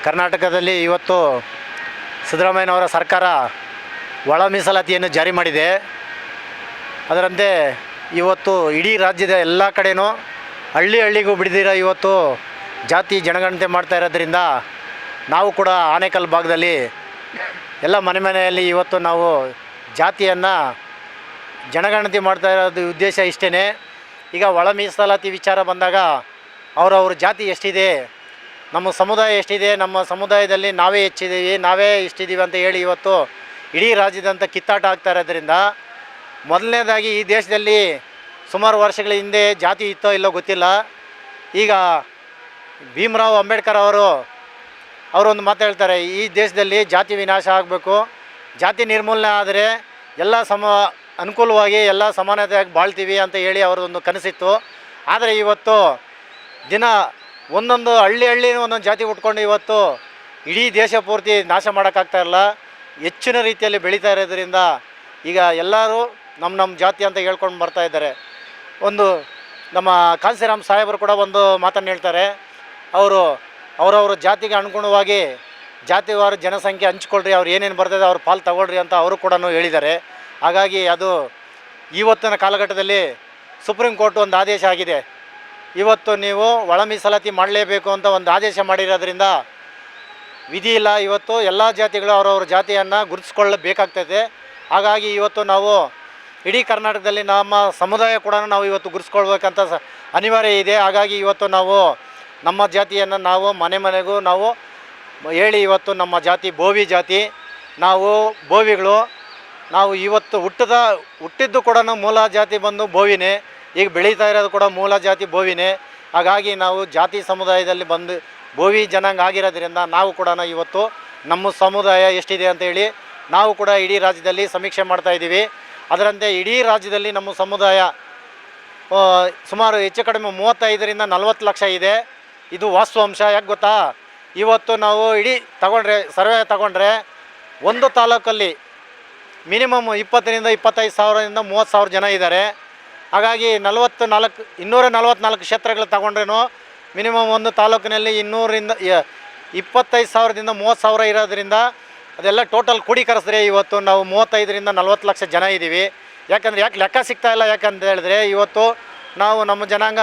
ಕರ್ನಾಟಕದಲ್ಲಿ ಇವತ್ತು ಸಿದ್ದರಾಮಯ್ಯನವರ ಸರ್ಕಾರ ಒಳ ಮೀಸಲಾತಿಯನ್ನು ಜಾರಿ ಮಾಡಿದೆ. ಅದರಂತೆ ಇವತ್ತು ಇಡೀ ರಾಜ್ಯದ ಎಲ್ಲ ಕಡೆಯೂ ಹಳ್ಳಿಗೂ ಬಿಡದಿರೋ ಇವತ್ತು ಜಾತಿ ಜನಗಣತಿ ಮಾಡ್ತಾ ಇರೋದ್ರಿಂದ ನಾವು ಕೂಡ ಆನೇಕಲ್ ಭಾಗದಲ್ಲಿ ಎಲ್ಲ ಮನೆಯಲ್ಲಿ ಇವತ್ತು ನಾವು ಜಾತಿಯನ್ನು ಜನಗಣತಿ ಮಾಡ್ತಾ ಇರೋದು ಉದ್ದೇಶ ಇಷ್ಟೇ. ಈಗ ಒಳ ಮೀಸಲಾತಿ ವಿಚಾರ ಬಂದಾಗ ಅವರವ್ರ ಜಾತಿ ಎಷ್ಟಿದೆ, ನಮ್ಮ ಸಮುದಾಯ ಎಷ್ಟಿದೆ, ನಮ್ಮ ಸಮುದಾಯದಲ್ಲಿ ನಾವೇ ಹೆಚ್ಚಿದ್ದೀವಿ, ನಾವೇ ಇಷ್ಟಿದ್ದೀವಿ ಅಂತ ಹೇಳಿ ಇವತ್ತು ಇಡೀ ರಾಜ್ಯದಂತ ಕಿತ್ತಾಟ ಆಗ್ತಾ ಇರೋದ್ರಿಂದ ಮೊದಲನೇದಾಗಿ ಈ ದೇಶದಲ್ಲಿ ಸುಮಾರು ವರ್ಷಗಳ ಹಿಂದೆ ಜಾತಿ ಇತ್ತೋ ಇಲ್ಲೋ ಗೊತ್ತಿಲ್ಲ. ಈಗ ಭೀಮರಾವ್ ಅಂಬೇಡ್ಕರ್ ಅವರೊಂದು ಮಾತು ಹೇಳ್ತಾರೆ, ಈ ದೇಶದಲ್ಲಿ ಜಾತಿ ವಿನಾಶ ಆಗಬೇಕು, ಜಾತಿ ನಿರ್ಮೂಲನೆ ಆದರೆ ಎಲ್ಲ ಅನುಕೂಲವಾಗಿ ಎಲ್ಲ ಸಮಾನತೆಯಾಗಿ ಬಾಳ್ತೀವಿ ಅಂತ ಹೇಳಿ ಅವರದೊಂದು ಕನಸಿತ್ತು. ಆದರೆ ಇವತ್ತು ದಿನ ಒಂದೊಂದು ಹಳ್ಳಿ ಒಂದೊಂದು ಜಾತಿ ಉಟ್ಕೊಂಡು ಇವತ್ತು ಇಡೀ ದೇಶ ಪೂರ್ತಿ ನಾಶ ಮಾಡೋಕ್ಕಾಗ್ತಾಯಿರಲ್ಲ, ಹೆಚ್ಚಿನ ರೀತಿಯಲ್ಲಿ ಬೆಳೀತಾ ಇರೋದ್ರಿಂದ ಈಗ ಎಲ್ಲರೂ ನಮ್ಮ ಜಾತಿ ಅಂತ ಹೇಳ್ಕೊಂಡು ಬರ್ತಾ ಇದ್ದಾರೆ. ಒಂದು ನಮ್ಮ ಕಾಂಸಿರಾಮ್ ಸಾಹೇಬರು ಕೂಡ ಒಂದು ಮಾತನ್ನು ಹೇಳ್ತಾರೆ, ಅವರವ್ರ ಜಾತಿಗೆ ಅನುಗುಣವಾಗಿ ಜಾತಿವಾರು ಜನಸಂಖ್ಯೆ ಹಂಚ್ಕೊಳ್ರಿ, ಅವ್ರು ಏನೇನು ಬರ್ತದೆ ಅವ್ರು ಪಾಲು ತಗೊಳ್ರಿ ಅಂತ ಅವರು ಕೂಡ ಹೇಳಿದ್ದಾರೆ. ಹಾಗಾಗಿ ಅದು ಇವತ್ತಿನ ಕಾಲಘಟ್ಟದಲ್ಲಿ ಸುಪ್ರೀಂ ಕೋರ್ಟ್ ಒಂದು ಆದೇಶ ಆಗಿದೆ, ಇವತ್ತು ನೀವು ಒಳ ಮೀಸಲಾತಿ ಮಾಡಲೇಬೇಕು ಅಂತ ಒಂದು ಆದೇಶ ಮಾಡಿರೋದ್ರಿಂದ ವಿಧಿ ಇಲ್ಲ, ಇವತ್ತು ಎಲ್ಲ ಜಾತಿಗಳು ಅವರವ್ರ ಜಾತಿಯನ್ನು ಗುರುತಿಸ್ಕೊಳ್ಳಬೇಕಾಗ್ತದೆ. ಹಾಗಾಗಿ ಇವತ್ತು ನಾವು ಇಡೀ ಕರ್ನಾಟಕದಲ್ಲಿ ನಮ್ಮ ಸಮುದಾಯ ಕೂಡ ನಾವು ಇವತ್ತು ಗುರುತಿಸ್ಕೊಳ್ಬೇಕಂತ ಅನಿವಾರ್ಯ ಇದೆ. ಹಾಗಾಗಿ ಇವತ್ತು ನಾವು ನಮ್ಮ ಜಾತಿಯನ್ನು ನಾವು ಮನೆಗೂ ನಾವು ಹೇಳಿ ಇವತ್ತು ನಮ್ಮ ಜಾತಿ ಬೋವಿ ಜಾತಿ, ನಾವು ಬೋವಿಗಳು, ನಾವು ಇವತ್ತು ಹುಟ್ಟಿದ್ದು ಕೂಡ ಮೂಲ ಜಾತಿ ಬಂದು ಬೋವಿನೇ, ಈಗ ಬೆಳೀತಾ ಇರೋದು ಕೂಡ ಮೂಲ ಜಾತಿ ಬೋವಿನೇ. ಹಾಗಾಗಿ ನಾವು ಜಾತಿ ಸಮುದಾಯದಲ್ಲಿ ಬಂದು ಬೋವಿ ಜನಾಂಗ ಆಗಿರೋದ್ರಿಂದ ನಾವು ಕೂಡ ಇವತ್ತು ನಮ್ಮ ಸಮುದಾಯ ಎಷ್ಟಿದೆ ಅಂತೇಳಿ ನಾವು ಕೂಡ ಇಡೀ ರಾಜ್ಯದಲ್ಲಿ ಸಮೀಕ್ಷೆ ಮಾಡ್ತಾಯಿದ್ದೀವಿ. ಅದರಂತೆ ಇಡೀ ರಾಜ್ಯದಲ್ಲಿ ನಮ್ಮ ಸಮುದಾಯ ಸುಮಾರು ಹೆಚ್ಚು ಕಡಿಮೆ 35ರಿಂದ 40 ಲಕ್ಷ ಇದೆ. ಇದು ವಾಸ್ತವಾಂಶ. ಯಾಕೆ ಗೊತ್ತಾ, ಇವತ್ತು ನಾವು ಇಡೀ ಸರ್ವೆ ತಗೊಂಡ್ರೆ ಒಂದು ತಾಲೂಕಲ್ಲಿ ಮಿನಿಮಮ್ 20ರಿಂದ 25 ಸಾವಿರದಿಂದ 30 ಸಾವಿರ ಜನ ಇದ್ದಾರೆ. ಹಾಗಾಗಿ 244 ಕ್ಷೇತ್ರಗಳು ತಗೊಂಡ್ರೇನು ಮಿನಿಮಮ್ ಒಂದು ತಾಲೂಕಿನಲ್ಲಿ 25 ಸಾವಿರದಿಂದ 30 ಸಾವಿರ ಇರೋದ್ರಿಂದ ಅದೆಲ್ಲ ಟೋಟಲ್ ಕೂಡಿಕರಿಸಿದ್ರೆ ಇವತ್ತು ನಾವು 35ರಿಂದ 40 ಲಕ್ಷ ಜನ ಇದ್ದೀವಿ. ಯಾಕೆ ಲೆಕ್ಕ ಸಿಗ್ತಾಯಿಲ್ಲ, ಯಾಕಂತ ಹೇಳಿದ್ರೆ ಇವತ್ತು ನಾವು ನಮ್ಮ ಜನಾಂಗ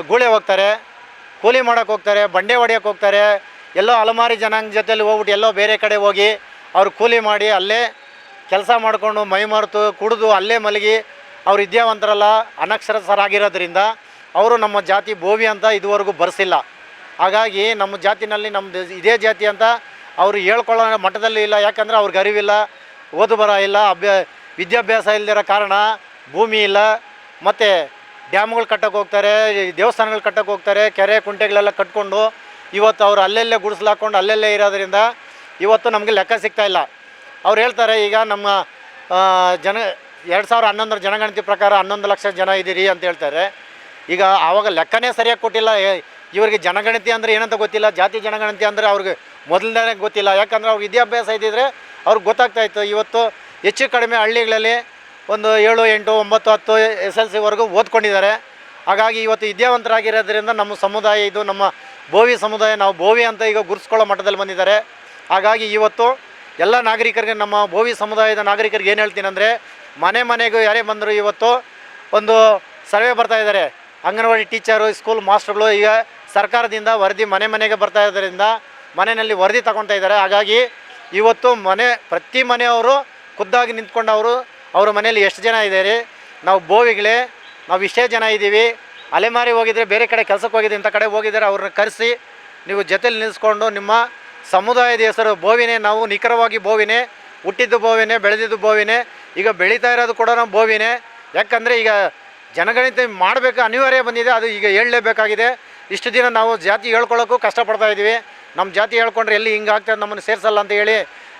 ಗೂಳೆ ಹೋಗ್ತಾರೆ, ಕೂಲಿ ಮಾಡೋಕ್ಕೆ ಹೋಗ್ತಾರೆ, ಬಂಡೆ ಹೊಡೆಯೋಕ್ಕೆ ಹೋಗ್ತಾರೆ, ಎಲ್ಲೋ ಅಲಮಾರಿ ಜನಾಂಗ ಜೊತೆಲಿ ಹೋಗ್ಬಿಟ್ಟು ಎಲ್ಲೋ ಬೇರೆ ಕಡೆ ಹೋಗಿ ಅವ್ರು ಕೂಲಿ ಮಾಡಿ ಅಲ್ಲೇ ಕೆಲಸ ಮಾಡಿಕೊಂಡು ಮೈ ಮರೆತು ಕುಡಿದು ಅಲ್ಲೇ ಮಲಗಿ ಅವ್ರು ವಿದ್ಯಾವಂತರಲ್ಲ ಅನಕ್ಷರಸ್ಥರಾಗಿರೋದ್ರಿಂದ ಅವರು ನಮ್ಮ ಜಾತಿ ಬೋವಿ ಅಂತ ಇದುವರೆಗೂ ಬರೆಸಿಲ್ಲ. ಹಾಗಾಗಿ ನಮ್ಮ ಜಾತಿನಲ್ಲಿ ನಮ್ಮದು ಇದೇ ಜಾತಿ ಅಂತ ಅವರು ಹೇಳ್ಕೊಳ್ಳೋ ಮಟ್ಟದಲ್ಲಿ ಇಲ್ಲ. ಯಾಕಂದರೆ ಅವ್ರಿಗೆ ಅರಿವಿಲ್ಲ, ಓದು ಬರ ಇಲ್ಲ, ವಿದ್ಯಾಭ್ಯಾಸ ಇಲ್ಲದಿರೋ ಕಾರಣ ಭೂಮಿ ಇಲ್ಲ, ಮತ್ತು ಡ್ಯಾಮ್ಗಳು ಕಟ್ಟಕ್ಕೆ ಹೋಗ್ತಾರೆ, ದೇವಸ್ಥಾನಗಳು ಕಟ್ಟಕ್ಕೆ ಹೋಗ್ತಾರೆ, ಕೆರೆ ಕುಂಟೆಗಳೆಲ್ಲ ಕಟ್ಕೊಂಡು ಇವತ್ತು ಅವರು ಅಲ್ಲೆಲ್ಲೇ ಗುಡಿಸ್ಲಾಕೊಂಡು ಅಲ್ಲೆಲ್ಲೇ ಇರೋದ್ರಿಂದ ಇವತ್ತು ನಮಗೆ ಲೆಕ್ಕ ಸಿಗ್ತಾಯಿಲ್ಲ. ಅವ್ರು ಹೇಳ್ತಾರೆ, ಈಗ ನಮ್ಮ 2011 ಜನಗಣತಿ ಪ್ರಕಾರ 11 ಲಕ್ಷ ಜನ ಇದ್ದೀರಿ ಅಂತ ಹೇಳ್ತಾರೆ. ಈಗ ಆವಾಗ ಲೆಕ್ಕನೇ ಸರಿಯಾಗಿ ಕೊಟ್ಟಿಲ್ಲ. ಇವರಿಗೆ ಜನಗಣತಿ ಅಂದರೆ ಏನಂತ ಗೊತ್ತಿಲ್ಲ, ಜಾತಿ ಜನಗಣತಿ ಅಂದರೆ ಅವ್ರಿಗೆ ಮೊದಲನೇ ಗೊತ್ತಿಲ್ಲ. ಯಾಕಂದರೆ ಅವ್ರಿಗೆ ವಿದ್ಯಾಭ್ಯಾಸ ಇದ್ದಿದ್ರೆ ಅವ್ರಿಗೆ ಗೊತ್ತಾಗ್ತಾಯಿತ್ತು. ಇವತ್ತು ಹೆಚ್ಚು ಕಡಿಮೆ ಹಳ್ಳಿಗಳಲ್ಲಿ ಒಂದು 7, 8, 9, 10 SLCವರೆಗೂ ಓದ್ಕೊಂಡಿದ್ದಾರೆ. ಹಾಗಾಗಿ ಇವತ್ತು ವಿದ್ಯಾವಂತರಾಗಿರೋದ್ರಿಂದ ನಮ್ಮ ಸಮುದಾಯ ಇದು ನಮ್ಮ ಬೋವಿ ಸಮುದಾಯ, ನಾವು ಬೋವಿ ಅಂತ ಈಗ ಗುರುತಿಸ್ಕೊಳ್ಳೋ ಮಟ್ಟದಲ್ಲಿ ಬಂದಿದ್ದಾರೆ. ಹಾಗಾಗಿ ಇವತ್ತು ಎಲ್ಲ ನಾಗರಿಕರಿಗೆ, ನಮ್ಮ ಬೋವಿ ಸಮುದಾಯದ ನಾಗರಿಕರಿಗೆ ಏನು ಹೇಳ್ತೀನಿ ಅಂದರೆ, ಮನೆಗೂ ಯಾರೇ ಬಂದರೂ ಇವತ್ತು ಒಂದು ಸರ್ವೆ ಬರ್ತಾಯಿದ್ದಾರೆ. ಅಂಗನವಾಡಿ ಟೀಚರು, ಸ್ಕೂಲ್ ಮಾಸ್ಟರ್ಗಳು ಈಗ ಸರ್ಕಾರದಿಂದ ವರದಿ ಮನೆಗೆ ಬರ್ತಾ ಇರೋದ್ರಿಂದ ಮನೆಯಲ್ಲಿ ವರದಿ ತಗೊತಾ ಇದ್ದಾರೆ. ಹಾಗಾಗಿ ಇವತ್ತು ಪ್ರತಿ ಮನೆಯವರು ಖುದ್ದಾಗಿ ನಿಂತ್ಕೊಂಡು ಅವ್ರ ಮನೆಯಲ್ಲಿ ಎಷ್ಟು ಜನ ಇದ್ದಾರೆ, ನಾವು ಬೋವಿಗಳೇ, ನಾವು ಇಷ್ಟೇ ಜನ ಇದ್ದೀವಿ, ಅಲೆಮಾರಿ ಹೋಗಿದ್ರೆ ಬೇರೆ ಕಡೆ ಕೆಲಸಕ್ಕೆ ಹೋಗಿದ್ರೆ ಇಂಥ ಕಡೆ ಹೋಗಿದ್ದಾರೆ, ಅವ್ರನ್ನ ಕರೆಸಿ ನೀವು ಜೊತೆಲಿ ನಿಲ್ಲಿಸ್ಕೊಂಡು ನಿಮ್ಮ ಸಮುದಾಯದ ಹೆಸರು ಬೋವಿನೇ, ನಾವು ನಿಖರವಾಗಿ ಬೋವಿನೇ, ಹುಟ್ಟಿದ್ದು ಬೋವಿನೇ, ಬೆಳೆದಿದ್ದು ಬೋವಿನೇ, ಈಗ ಬೆಳೀತಾ ಇರೋದು ಕೂಡ ನಾವು ಬೋವಿನೇ. ಯಾಕಂದರೆ ಈಗ ಜನಗಣತಿ ಮಾಡಬೇಕು ಅನಿವಾರ್ಯ ಬಂದಿದೆ, ಅದು ಈಗ ಹೇಳಲೇಬೇಕಾಗಿದೆ. ಇಷ್ಟು ದಿನ ನಾವು ಜಾತಿ ಹೇಳ್ಕೊಳ್ಳೋಕ್ಕೂ ಕಷ್ಟಪಡ್ತಾಯಿದ್ದೀವಿ. ನಮ್ಮ ಜಾತಿ ಹೇಳ್ಕೊಂಡ್ರೆ ಎಲ್ಲಿ ಹಿಂಗಾಗ್ತದೆ, ನಮ್ಮನ್ನು ಸೇರಿಸಲ್ಲ ಅಂತ ಹೇಳಿ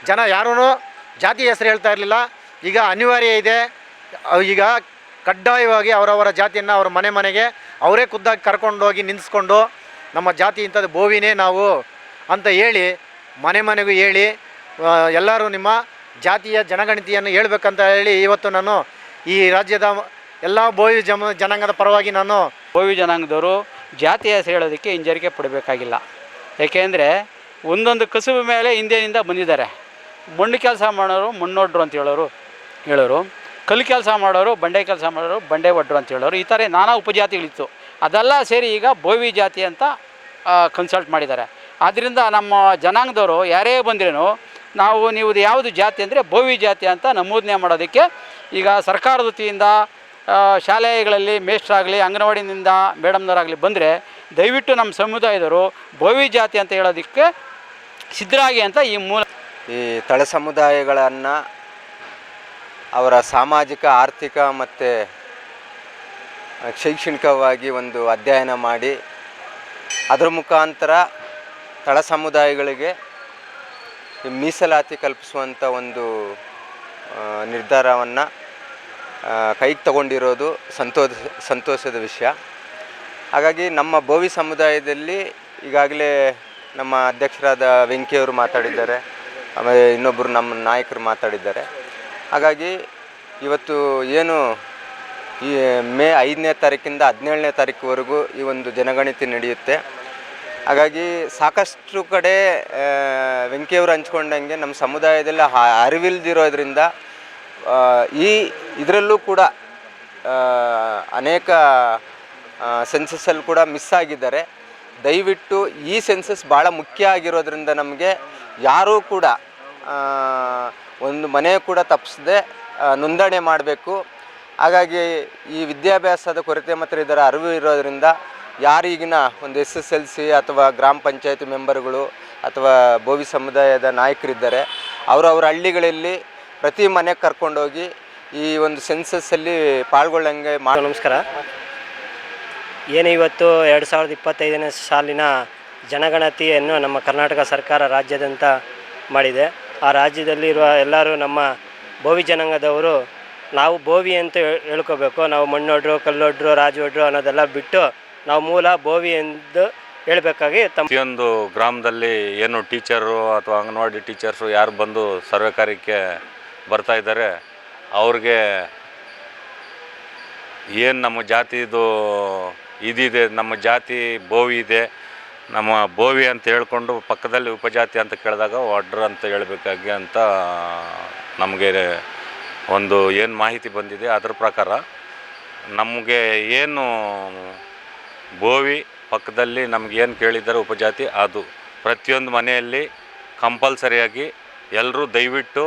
ಜನ ಯಾರೂ ಜಾತಿ ಹೆಸರು ಹೇಳ್ತಾ ಇರಲಿಲ್ಲ. ಈಗ ಅನಿವಾರ್ಯ ಇದೆ. ಈಗ ಕಡ್ಡಾಯವಾಗಿ ಅವರವರ ಜಾತಿಯನ್ನು ಅವ್ರ ಮನೆಗೆ ಅವರೇ ಖುದ್ದಾಗಿ ಕರ್ಕೊಂಡೋಗಿ ನಿಲ್ಲಿಸ್ಕೊಂಡು ನಮ್ಮ ಜಾತಿ ಇಂಥದ್ದು ಬೋವಿನೇ ನಾವು ಅಂತ ಹೇಳಿ ಮನೆಗೂ ಹೇಳಿ ಎಲ್ಲರೂ ನಿಮ್ಮ ಜಾತಿಯ ಜನಗಣತಿಯನ್ನು ಹೇಳ್ಬೇಕಂತ ಹೇಳಿ ಇವತ್ತು ನಾನು ಈ ರಾಜ್ಯದ ಎಲ್ಲ ಬೋವಿ ಜನಾಂಗದ ಪರವಾಗಿ ನಾನು ಬೋವಿ ಜನಾಂಗದವರು ಜಾತಿ ಹೆಸರು ಹೇಳೋದಕ್ಕೆ ಹಿಂಜರಿಕೆ ಪಡಬೇಕಾಗಿಲ್ಲ. ಏಕೆಂದರೆ ಒಂದೊಂದು ಕಸುಬು ಮೇಲೆ ಹಿಂದಿನಿಂದ ಬಂದಿದ್ದಾರೆ. ಮಣ್ಣು ಕೆಲಸ ಮಾಡೋರು ಮಣ್ಣೊಡ್ರು ಅಂತ ಹೇಳೋರು, ಕಲ್ಲು ಕೆಲಸ ಮಾಡೋರು ಬಂಡೆ ಕೆಲಸ ಮಾಡೋರು ಬಂಡೆ ಒಡ್ರು ಅಂತ ಹೇಳೋರು. ಈ ಥರ ನಾನಾ ಉಪಜಾತಿಗಳಿತ್ತು. ಅದೆಲ್ಲ ಸೇರಿ ಈಗ ಬೋವಿ ಜಾತಿ ಅಂತ ಕನ್ಸಲ್ಟ್ ಮಾಡಿದ್ದಾರೆ. ಆದ್ದರಿಂದ ನಮ್ಮ ಜನಾಂಗದವರು ಯಾರೇ ಬಂದ್ರೂ ನೀವು ಯಾವುದು ಜಾತಿ ಅಂದರೆ ಬೋವಿ ಜಾತಿ ಅಂತ ನಮೂದನೆ ಮಾಡೋದಕ್ಕೆ ಈಗ ಸರ್ಕಾರದ ವತಿಯಿಂದ ಶಾಲೆಗಳಲ್ಲಿ ಮೇಷ್ಟ್ರಾಗಲಿ ಅಂಗನವಾಡಿಯಿಂದ ಮೇಡಮ್ನವರಾಗಲಿ ಬಂದರೆ ದಯವಿಟ್ಟು ನಮ್ಮ ಸಮುದಾಯದವರು ಬೋವಿ ಜಾತಿ ಅಂತ ಹೇಳೋದಕ್ಕೆ ಸಿದ್ಧರಾಗಿ ಅಂತ ಈ ತಳ ಸಮುದಾಯಗಳನ್ನು ಅವರ ಸಾಮಾಜಿಕ ಆರ್ಥಿಕ ಮತ್ತು ಶೈಕ್ಷಣಿಕವಾಗಿ ಒಂದು ಅಧ್ಯಯನ ಮಾಡಿ ಅದರ ಮುಖಾಂತರ ತಳ ಸಮುದಾಯಗಳಿಗೆ ಮೀಸಲಾತಿ ಕಲ್ಪಿಸುವಂಥ ಒಂದು ನಿರ್ಧಾರವನ್ನು ಕೈಗೆ ತಗೊಂಡಿರೋದು ಸಂತೋಷದ ವಿಷಯ. ಹಾಗಾಗಿ ನಮ್ಮ ಬೋವಿ ಸಮುದಾಯದಲ್ಲಿ ಈಗಾಗಲೇ ನಮ್ಮ ಅಧ್ಯಕ್ಷರಾದ ವೆಂಕಿಯವರು ಮಾತಾಡಿದ್ದಾರೆ, ಆಮೇಲೆ ಇನ್ನೊಬ್ಬರು ನಮ್ಮ ನಾಯಕರು ಮಾತಾಡಿದ್ದಾರೆ. ಹಾಗಾಗಿ ಇವತ್ತು ಏನು ಈ ಮೇ 5ನೇ ತಾರೀಕಿಂದ 17ನೇ ತಾರೀಕುವರೆಗೂ ಈ ಒಂದು ಜನಗಣತಿ ನಡೆಯುತ್ತೆ. ಹಾಗಾಗಿ ಸಾಕಷ್ಟು ಕಡೆ ವೆಂಕಿಯವರು ಹಂಚ್ಕೊಂಡಂಗೆ ನಮ್ಮ ಸಮುದಾಯದಲ್ಲಿ ಅರಿವಿಲ್ದಿರೋದ್ರಿಂದ ಇದರಲ್ಲೂ ಕೂಡ ಅನೇಕ ಸೆನ್ಸಸ್ಸಲ್ಲಿ ಕೂಡ ಮಿಸ್ ಆಗಿದ್ದಾರೆ. ದಯವಿಟ್ಟು ಈ ಸೆನ್ಸಸ್ ಭಾಳ ಮುಖ್ಯ ಆಗಿರೋದ್ರಿಂದ ನಮಗೆ ಯಾರೂ ಕೂಡ ಒಂದು ಮನೆ ಕೂಡ ತಪ್ಪಿಸದೆ ನೋಂದಣಿ ಮಾಡಬೇಕು. ಹಾಗಾಗಿ ಈ ವಿದ್ಯಾಭ್ಯಾಸದ ಕೊರತೆ ಮತ್ತು ಇದರ ಅರಿವು ಇರೋದರಿಂದ ಯಾರೀಗಿನ ಒಂದು SSLC ಅಥವಾ ಗ್ರಾಮ ಪಂಚಾಯತಿ ಮೆಂಬರ್ಗಳು ಅಥವಾ ಬೋವಿ ಸಮುದಾಯದ ನಾಯಕರಿದ್ದಾರೆ ಅವರವರ ಹಳ್ಳಿಗಳಲ್ಲಿ ಪ್ರತಿ ಮನೆಗೆ ಕರ್ಕೊಂಡೋಗಿ ಈ ಒಂದು ಸೆನ್ಸಸ್ಸಲ್ಲಿ ಪಾಲ್ಗೊಳ್ಳಂಗೆ ನಮಸ್ಕಾರ. ಏನು ಇವತ್ತು 2025ನೇ ಸಾಲಿನ ಜನಗಣತಿಯನ್ನು ನಮ್ಮ ಕರ್ನಾಟಕ ಸರ್ಕಾರ ರಾಜ್ಯಾದ್ಯಂತ ಮಾಡಿದೆ. ಆ ರಾಜ್ಯದಲ್ಲಿರುವ ಎಲ್ಲರೂ ನಮ್ಮ ಬೋವಿ ಜನಾಂಗದವರು ನಾವು ಬೋವಿ ಅಂತ ಹೇಳ್ಕೋಬೇಕು. ನಾವು ಮಣ್ಣೊಡ್ರು ಕಲ್ಲೊಡ್ರು ರಾಜೊಡ್ರು ಅನ್ನೋದೆಲ್ಲ ಬಿಟ್ಟು ನಾವು ಮೂಲ ಬೋವಿ ಎಂದು ಹೇಳಬೇಕಾಗಿ ಪ್ರತಿಯೊಂದು ಗ್ರಾಮದಲ್ಲಿ ಏನು ಟೀಚರು ಅಥವಾ ಅಂಗನವಾಡಿ ಟೀಚರ್ಸು ಯಾರು ಬಂದು ಸರ್ವೆ ಕಾರ್ಯಕ್ಕೆ ಬರ್ತಾ ಇದ್ದಾರೆ ಅವ್ರಿಗೆ ಏನು ನಮ್ಮ ಜಾತಿದು ಇದಿದೆ, ನಮ್ಮ ಜಾತಿ ಬೋವಿ ಇದೆ, ನಮ್ಮ ಬೋವಿ ಅಂತ ಹೇಳ್ಕೊಂಡು ಪಕ್ಕದಲ್ಲಿ ಉಪಜಾತಿ ಅಂತ ಕೇಳಿದಾಗ ಒಡ್ರು ಅಂತ ಹೇಳಬೇಕಾಗಿ ಅಂತ ನಮಗೆ ಒಂದು ಏನು ಮಾಹಿತಿ ಬಂದಿದೆ. ಅದರ ಪ್ರಕಾರ ನಮಗೆ ಏನು ಬೋವಿ ಪಕ್ಕದಲ್ಲಿ ನಮಗೇನು ಕೇಳಿದ್ದಾರೆ ಉಪಜಾತಿ ಅದು ಪ್ರತಿಯೊಂದು ಮನೆಯಲ್ಲಿ ಕಂಪಲ್ಸರಿಯಾಗಿ ಎಲ್ಲರೂ ದಯವಿಟ್ಟು